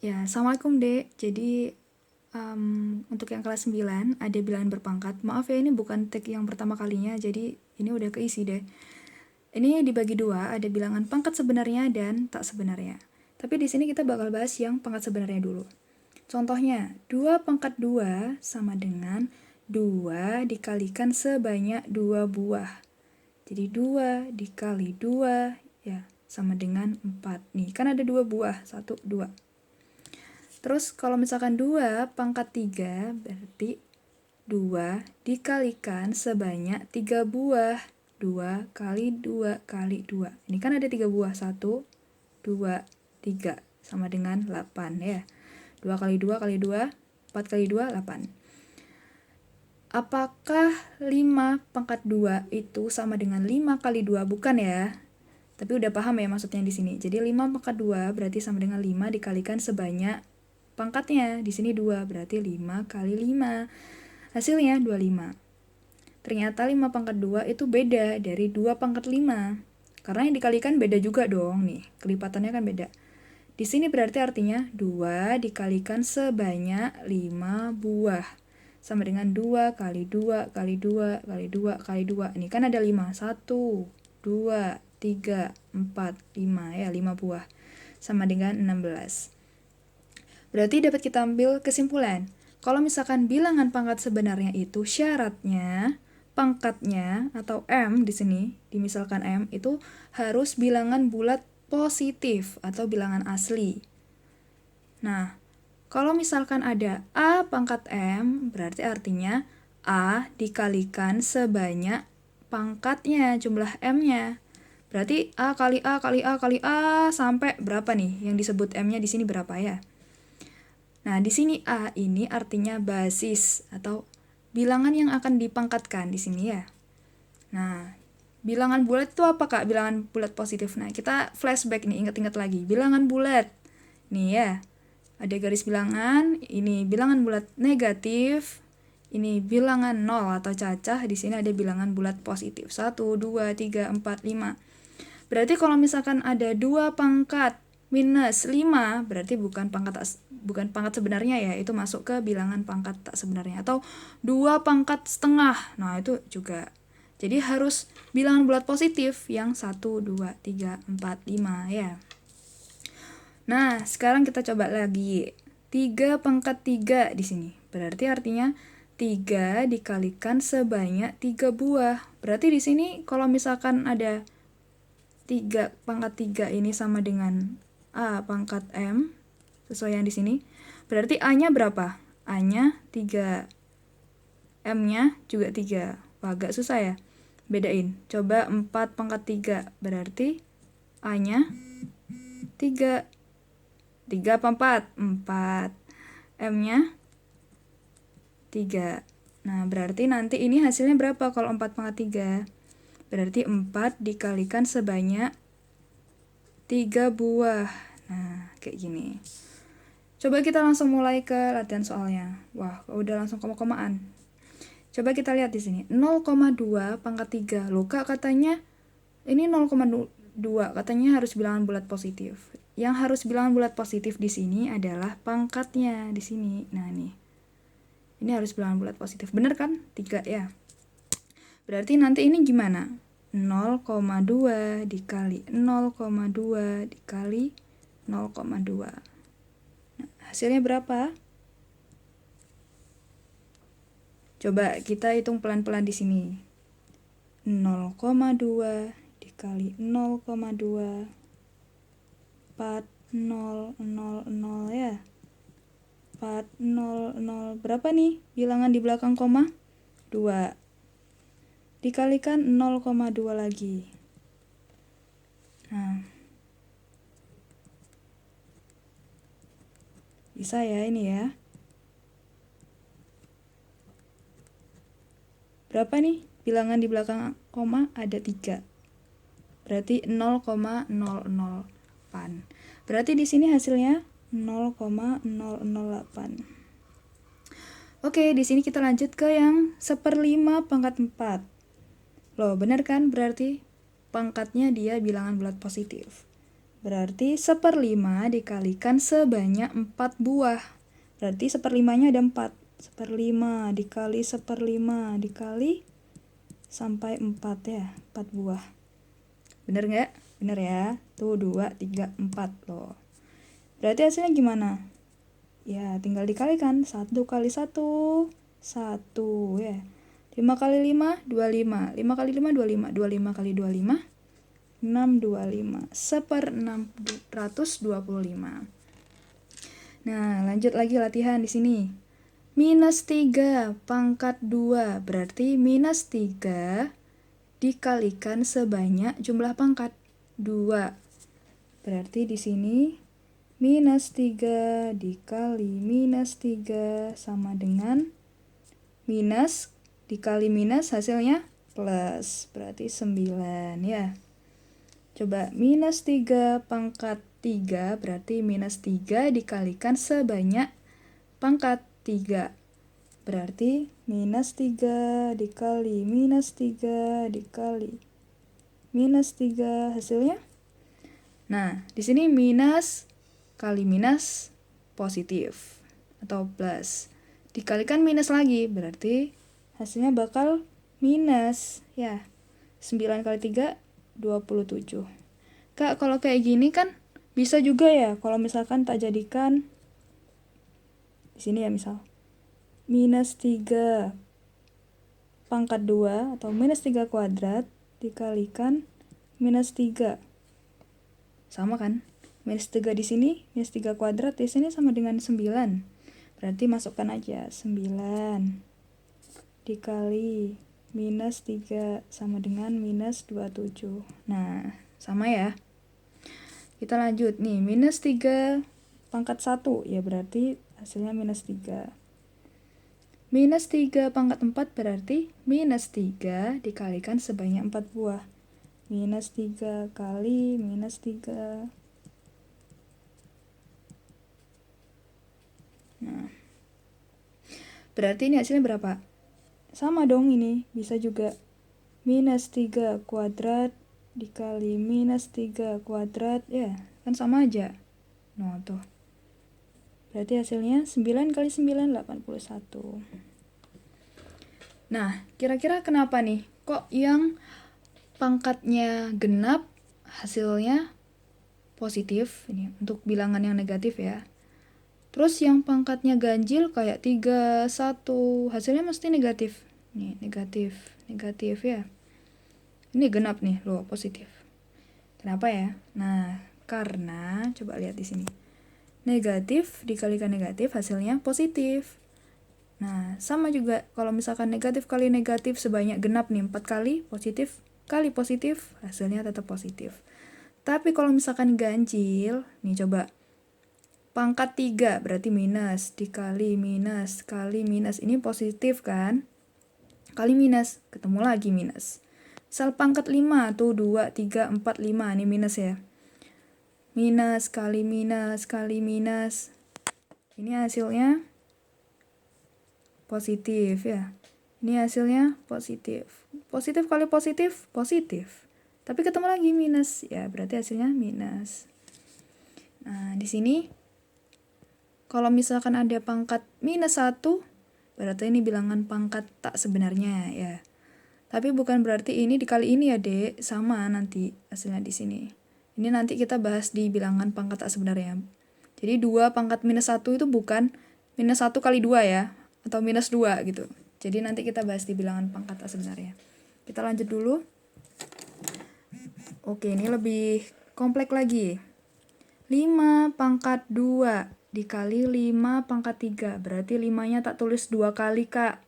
Ya, Assalamualaikum Dek. Jadi, untuk yang kelas 9 ada bilangan berpangkat. Maaf ya, ini bukan tag yang pertama kalinya, jadi ini udah keisi deh. Ini dibagi dua, ada bilangan pangkat sebenarnya dan tak sebenarnya. Tapi di sini kita bakal bahas yang pangkat sebenarnya dulu. Contohnya, 2 pangkat 2 sama dengan 2 dikalikan sebanyak 2 buah. Jadi 2 dikali 2 ya sama dengan 4. Nih, kan ada 2 buah, 1, 2. Terus kalau misalkan 2 pangkat 3 berarti 2 dikalikan sebanyak 3 buah. 2 kali 2 kali 2. Ini kan ada 3 buah. 1, 2, 3. Sama dengan 8 ya. 2 kali 2 kali 2, 4 kali 2, 8. Apakah 5 pangkat 2 itu sama dengan 5 kali 2? Bukan ya. Tapi udah paham ya maksudnya di sini. Jadi 5 pangkat 2 berarti sama dengan 5 dikalikan sebanyak pangkatnya. Di sini 2 berarti 5 kali 5. Hasilnya 25. Ternyata 5 pangkat 2 itu beda dari 2 pangkat 5. Karena yang dikalikan beda juga dong nih. Kelipatannya kan beda. Di sini berarti artinya 2 dikalikan sebanyak 5 buah. Sama dengan 2 kali 2 kali 2 kali 2 kali 2. Ini kan ada 5. 1, 2, 3, 4, 5 ya, 5 buah. Sama dengan 16. Berarti dapat kita ambil kesimpulan. Kalau misalkan bilangan pangkat sebenarnya itu syaratnya pangkatnya atau M di sini, dimisalkan M itu harus bilangan bulat positif atau bilangan asli. Nah, kalau misalkan ada A pangkat M, berarti artinya A dikalikan sebanyak pangkatnya, jumlah M-nya. Berarti A kali A kali A kali A sampai berapa nih? Yang disebut M-nya di sini berapa ya? Nah, di sini A ini artinya basis atau bilangan yang akan dipangkatkan di sini ya. Nah, bilangan bulat itu apa Kak? Bilangan bulat positif. Nah, kita flashback nih, ingat-ingat lagi. Bilangan bulat. Nih ya, ada garis bilangan, ini bilangan bulat negatif, ini bilangan 0 atau cacah, di sini ada bilangan bulat positif. 1, 2, 3, 4, 5. Berarti kalau misalkan ada 2 pangkat minus 5, berarti bukan pangkat sebenarnya ya, itu masuk ke bilangan pangkat tak sebenarnya. Atau 2 pangkat setengah, nah itu juga. Jadi harus bilangan bulat positif yang 1, 2, 3, 4, 5 ya. Nah, sekarang kita coba lagi. 3 pangkat 3 di sini. Berarti artinya 3 dikalikan sebanyak 3 buah. Berarti di sini kalau misalkan ada 3 pangkat 3 ini sama dengan A pangkat M, sesuai yang di sini. Berarti A-nya berapa? A-nya 3. M-nya juga 3. Wah, agak susah ya. Bedain. Coba 4 pangkat 3. Berarti A-nya 3. 3 apa 4? 4. M-nya 3. Nah, berarti nanti ini hasilnya berapa kalau 4 pangkat 3? Berarti 4 dikalikan sebanyak 3 buah. Nah, kayak gini. Coba kita langsung mulai ke latihan soalnya. Wah, udah langsung koma-komaan. Coba kita lihat di sini. 0,2 pangkat 3. Loh, Kak, katanya ini 0,2. Katanya harus bilangan bulat positif. Yang harus bilangan bulat positif di sini adalah pangkatnya di sini. Nah, nih. Ini harus bilangan bulat positif. Bener kan? 3 ya. Berarti nanti ini gimana? 0,2 dikali 0,2 dikali 0,2. Nah, hasilnya berapa? Coba kita hitung pelan-pelan di sini. 0,2 dikali 0,2. 4, 0, 0, 0 ya. 4, 0, 0. Berapa nih bilangan di belakang koma? 2. Dikalikan 0,2 lagi. Nah, bisa ya ini ya. Berapa nih bilangan di belakang koma? Ada 3. Berarti 0,008. Berarti di sini hasilnya 0,008. Oke, di sini kita lanjut ke yang 1/5 pangkat 4. Loh, benar kan? Berarti pangkatnya dia bilangan bulat positif. Berarti 1/5 dikalikan sebanyak 4 buah. Berarti 1/5-nya ada 4. 1/5 dikali 1/5 dikali sampai 4 ya. 4 buah. Bener nggak? Bener ya. Tuh 2, 3, 4 loh. Berarti hasilnya gimana? Ya tinggal dikalikan. 1 kali 1, 1 ya. 5 kali 5, 25. 5 kali 5, 25. 25 kali 25, 625. 1/625. Nah, lanjut lagi latihan di sini. Minus 3 pangkat 2 berarti minus 3 dikalikan sebanyak jumlah pangkat 2. Berarti di sini minus 3 dikali minus 3 sama dengan minus dikali minus hasilnya plus. Berarti 9 ya. Coba minus 3 pangkat 3 berarti minus 3 dikalikan sebanyak pangkat 3. Berarti minus 3 dikali minus 3 dikali minus 3 hasilnya. Nah, di sini minus kali minus positif atau plus. Dikalikan minus lagi berarti hasilnya bakal minus ya. 9 kali 3 27. Kak, kalau kayak gini kan bisa juga ya kalau misalkan tak jadikan di sini ya misal minus 3 pangkat 2 atau minus 3 kuadrat dikalikan minus 3. Sama kan? Minus 3 di sini, minus 3 kuadrat di sini sama dengan 9. Berarti masukkan aja 9 dikali minus 3 sama dengan minus 27. Nah, sama ya. Kita lanjut nih, minus 3 pangkat 1 ya berarti hasilnya minus 3. Minus 3 pangkat 4 berarti minus 3 dikalikan sebanyak 4 buah. Minus 3 kali minus 3. Nah, berarti ini hasilnya berapa? Sama dong ini, bisa juga minus 3 kuadrat dikali minus 3 kuadrat, ya kan sama aja. Nah tuh, berarti hasilnya 9 kali 9, 81. Nah, kira-kira kenapa nih? Kok yang pangkatnya genap hasilnya positif? Ini untuk bilangan yang negatif ya. Terus yang pangkatnya ganjil kayak 3, 1, hasilnya mesti negatif. Nih, negatif, negatif ya. Ini genap nih, loh, positif. Kenapa ya? Nah, karena, coba lihat di sini. Negatif dikalikan negatif, hasilnya positif. Nah, sama juga, kalau misalkan negatif kali negatif sebanyak genap nih, 4 kali, positif kali positif, hasilnya tetap positif. Tapi kalau misalkan ganjil, nih coba, pangkat 3 berarti minus, dikali minus, kali minus. Ini positif kan? Kali minus, ketemu lagi minus. Misal pangkat 5, tuh 2, 3, 4, 5. Ini minus ya. Minus, kali minus, kali minus. Ini hasilnya positif ya. Ini hasilnya positif. Positif kali positif, positif. Tapi ketemu lagi minus, ya berarti hasilnya minus. Nah, di sini kalau misalkan ada pangkat minus 1, berarti ini bilangan pangkat tak sebenarnya ya. Tapi bukan berarti ini dikali ini ya, Dek. Sama nanti hasilnya di sini. Ini nanti kita bahas di bilangan pangkat tak sebenarnya. Jadi 2 pangkat minus 1 itu bukan minus 1 kali 2 ya. Atau minus 2 gitu. Jadi nanti kita bahas di bilangan pangkat tak sebenarnya. Kita lanjut dulu. Oke, ini lebih kompleks lagi. 5 pangkat 2 dikali 5 pangkat 3. Berarti 5-nya tak tulis 2 kali, Kak.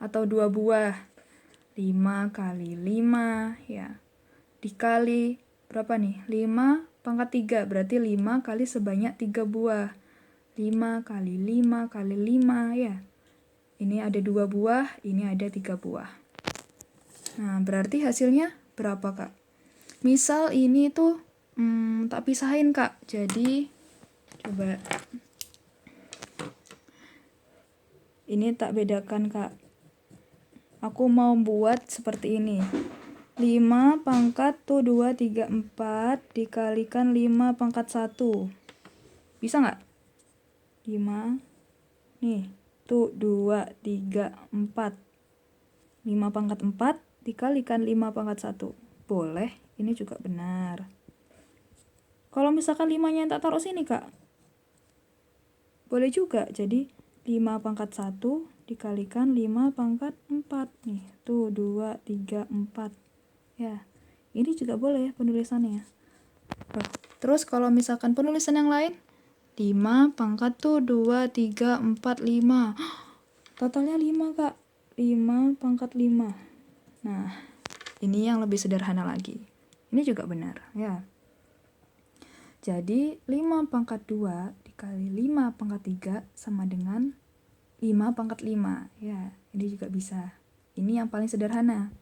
Atau 2 buah. 5 kali 5 ya. Dikali berapa nih? 5 pangkat 3. Berarti 5 kali sebanyak 3 buah. 5 kali 5 kali 5 ya. Ini ada 2 buah, ini ada 3 buah. Nah, berarti hasilnya berapa, Kak? Misal ini tuh tak pisahin, Kak. Jadi coba ini tak bedakan, Kak. Aku mau buat seperti ini. 5 pangkat tuh 2, 3, 4 dikalikan 5 pangkat 1. Bisa nggak? 5, nih, tuh 2, 3, 4. 5 pangkat 4 dikalikan 5 pangkat 1. Boleh, ini juga benar. Kalau misalkan 5-nya tak taruh sini, Kak. Boleh juga, jadi 5 pangkat 1 dikalikan 5 pangkat 4. Nih, tuh 2, 3, 4. Ya, ini juga boleh penulisannya. Terus kalau misalkan penulisan yang lain, 5 pangkat tuh 2, 3, 4, 5. Totalnya 5, Kak. 5 pangkat 5. Nah, ini yang lebih sederhana lagi. Ini juga benar, ya. Jadi, 5 pangkat 2 dikali 5 pangkat 3 sama dengan 5 pangkat 5. Ya, ini juga bisa. Ini yang paling sederhana.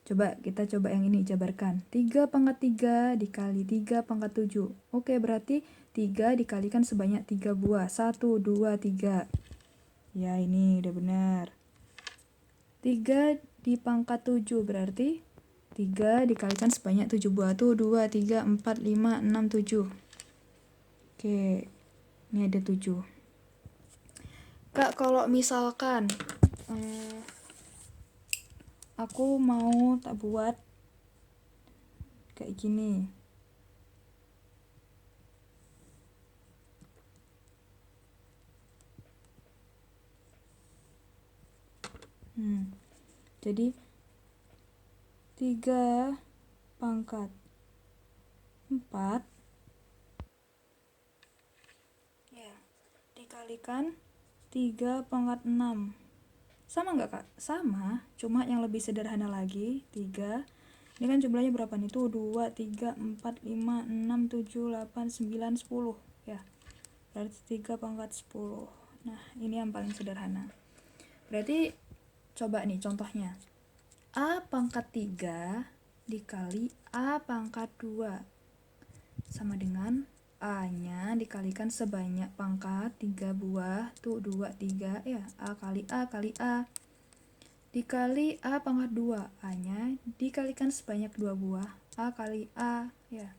Coba kita coba yang ini, jabarkan. 3 pangkat 3 dikali 3 pangkat 7. Oke, berarti 3 dikalikan sebanyak 3 buah. 1, 2, 3. Ya, ini udah benar. 3 di pangkat 7 berarti 3 dikalikan sebanyak 7 buah. Tuh, 2, 3, 4, 5, 6, 7. Oke, ini ada 7. Kak, kalau misalkan aku mau tak buat kayak gini. Jadi 3 pangkat 4 ya dikalikan 3 pangkat 6. Sama nggak, Kak? Sama, cuma yang lebih sederhana lagi. 3. Ini kan jumlahnya berapa nih? Tuh 2, 3, 4, 5, 6, 7, 8, 9, 10. Ya, berarti 3 pangkat 10. Nah, ini yang paling sederhana. Berarti coba nih contohnya. A pangkat 3 dikali A pangkat 2 sama dengan A-nya dikalikan sebanyak pangkat 3 buah. Tuh 2, 3 ya. A kali A kali A. Dikali A pangkat 2. A-nya dikalikan sebanyak 2 buah. A kali A ya.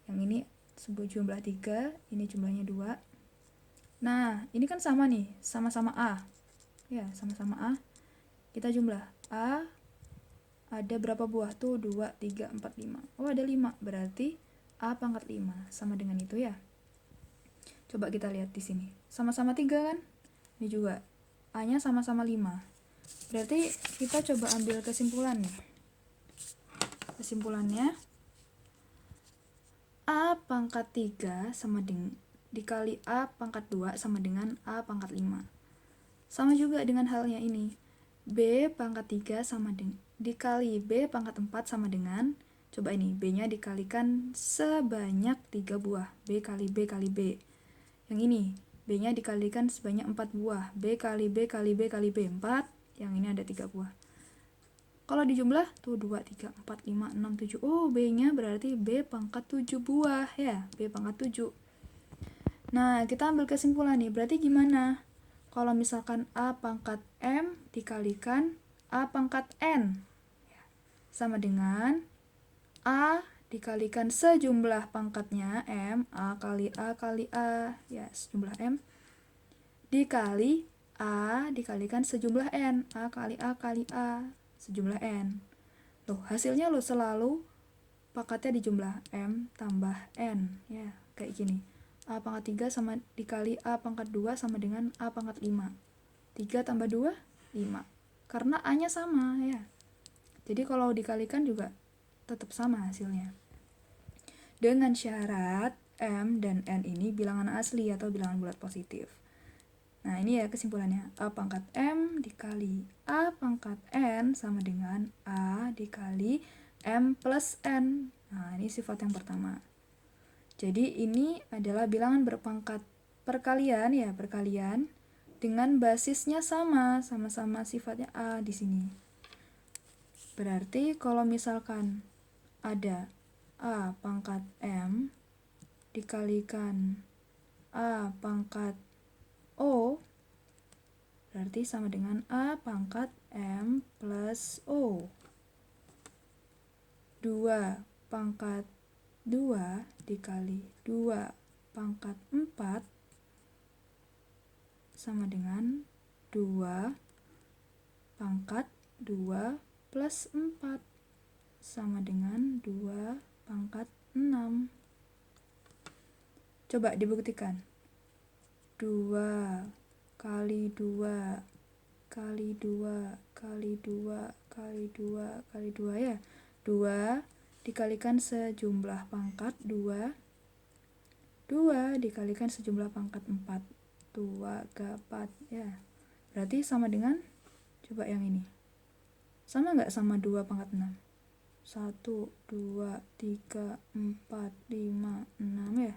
Yang ini sebut jumlah 3. Ini jumlahnya 2. Nah, ini kan sama nih. Sama-sama A. Ya, sama-sama A. Kita jumlah. A ada berapa buah? Tuh 2, 3, 4, 5. Oh, ada 5. Berarti A pangkat 5 sama dengan itu ya. Coba kita lihat di sini. Sama-sama 3 kan? Ini juga. A-nya sama-sama 5. Berarti kita coba ambil kesimpulan nih. Kesimpulannya A pangkat 3 sama dengan dikali A pangkat 2 sama dengan A pangkat 5. Sama juga dengan halnya ini. B pangkat 3 sama dengan dikali B pangkat 4 sama dengan, coba ini, B-nya dikalikan sebanyak 3 buah. B kali B kali B. Yang ini, B-nya dikalikan sebanyak 4 buah. B kali B kali B kali B, 4. Yang ini ada 3 buah. Kalau dijumlah, tuh 2, 3, 4, 5, 6, 7. Oh, B-nya berarti B pangkat 7 buah ya. B pangkat 7. Nah, kita ambil kesimpulan nih. Berarti gimana? Kalau misalkan A pangkat M dikalikan A pangkat N. Sama dengan A dikalikan sejumlah pangkatnya M. A kali A kali A. Ya, sejumlah M. Dikali A dikalikan sejumlah N. A kali A kali A. Sejumlah N. Loh, hasilnya lo selalu pangkatnya dijumlah M tambah N. Ya, kayak gini. A pangkat 3 sama dikali A pangkat 2 sama dengan A pangkat 5. 3 tambah 2, 5. Karena A-nya sama ya. Jadi kalau dikalikan juga tetap sama hasilnya. Dengan syarat M dan N ini bilangan asli atau bilangan bulat positif. Nah, ini ya kesimpulannya. A pangkat M dikali A pangkat N sama dengan A dikali M plus N. Nah, ini sifat yang pertama. Jadi ini adalah bilangan berpangkat perkalian ya, perkalian dengan basisnya sama-sama sifatnya A di sini. Berarti kalau misalkan ada A pangkat M dikalikan A pangkat O, berarti sama dengan A pangkat M plus O. 2 pangkat 2 dikali 2 pangkat 4 sama dengan 2 pangkat 2 plus 4 sama dengan 2 pangkat 6. Coba dibuktikan. 2 kali 2 kali 2 kali 2 kali 2 kali 2 ya. 2 dikalikan sejumlah pangkat 2. 2 dikalikan sejumlah pangkat 4. 2 4 ya. Berarti sama dengan, coba yang ini. Sama nggak sama 2 pangkat 6? 1, 2, 3, 4, 5, 6 ya.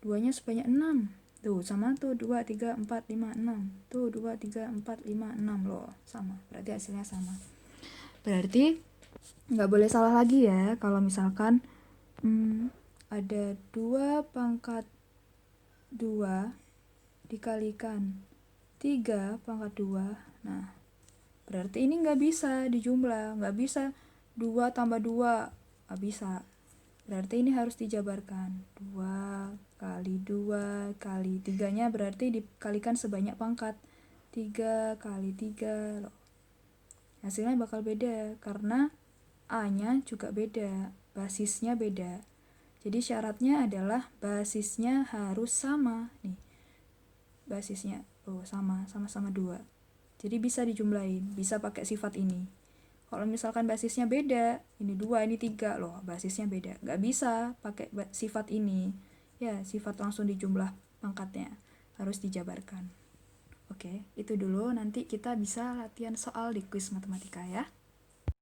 2-nya sebanyak 6. Tuh, sama tuh 2, 3, 4, 5, 6. Tuh 2, 3, 4, 5, 6 loh. Sama, berarti hasilnya sama. Berarti nggak boleh salah lagi ya kalau misalkan ada 2 pangkat 2 dikalikan 3 pangkat 2. Nah, berarti ini nggak bisa dijumlah, nggak bisa 2 tambah 2, nggak bisa. Berarti ini harus dijabarkan. 2 kali 2 kali 3-nya berarti dikalikan sebanyak pangkat. 3 kali 3 loh. Hasilnya bakal beda karena A-nya juga beda, basisnya beda. Jadi syaratnya adalah basisnya harus sama. Nih, basisnya sama-sama 2. Jadi bisa dijumlahin, bisa pakai sifat ini. Kalau misalkan basisnya beda, ini 2, ini 3 loh, basisnya beda. Nggak bisa pakai sifat ini. Ya, sifat langsung dijumlah pangkatnya. Harus dijabarkan. Oke, itu dulu. Nanti kita bisa latihan soal di kuis matematika ya.